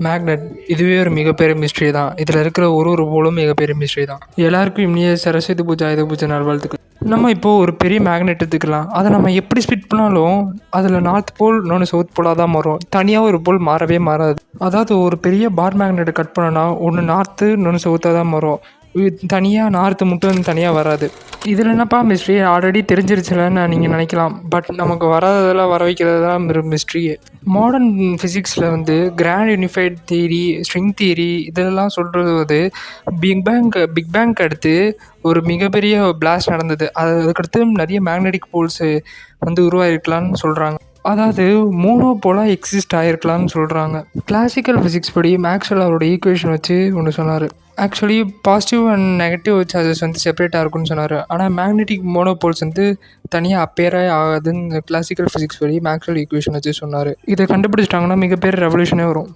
Magnet இதுவே ஒரு மிகப்பெரிய மிஸ்ட்ரி தான். இதில் இருக்கிற ஒரு போலும் மிகப்பெரிய மிஸ்ட்ரி தான். எல்லாருக்கும் இனிய சரஸ்வதி பூஜை ஆயுத பூஜை நல்வாழ்த்துக்கள். நம்ம இப்போது ஒரு பெரிய மேக்னெட் எடுத்துக்கலாம். அதை நம்ம எப்படி ஸ்பிட் பண்ணாலும் அதில் நார்த் போல் இன்னொன்று சவுத் போலாக தான் மாறும். தனியாக ஒரு போல் மாறவே மாறாது. அதாவது ஒரு பெரிய பார் மேக்னெட்டை கட் பண்ணோன்னா ஒன்று நார்த்து இன்னொன்று சவுத்தாக தான் மாறும். தனியாக நார்த்து மட்டும் தனியாக வராது. இதில் என்னப்பா மிஸ்ட்ரி, ஆல்ரெடி தெரிஞ்சிருச்சுலன்னு நீங்கள் நினைக்கலாம். பட் நமக்கு வராததெல்லாம் வர வைக்கிறது தான் மிஸ்ட்ரியே. மாடர்ன் ஃபிசிக்ஸில் grand unified theory, string theory இதெல்லாம் சொல்கிறது பிக் பேங்க் அடுத்து ஒரு மிகப்பெரிய பிளாஸ்ட் நடந்தது. அதுக்கடுத்து நிறைய மேக்னெட்டிக் போல்ஸு உருவாயிருக்கலான்னு சொல்கிறாங்க. அதாவது மோனோபோலாக எக்ஸிஸ்ட் ஆகிருக்கலாம்னு சொல்கிறாங்க. கிளாசிக்கல் ஃபிசிக்ஸ் படி மேக்ஸ்வெல் அவரோட ஈக்குவேஷன் வச்சு ஒன்று சொன்னார். Actually positive and negative charges செப்பரேட்டாக இருக்குன்னு சொன்னார். ஆனால் மேக்னெட்டிக் மோனோபோல்ஸ் தனியாக அப்பேரே ஆகாதுன்னு கிளாசிக்கல் ஃபிசிக்ஸ் படி மேக்ஸ்வெல் ஈக்குவேஷன் வச்சு சொன்னார். இதை கண்டுபிடிச்சிட்டாங்கன்னா மிகப்பெரிய ரெவல்யூஷனே வரும்.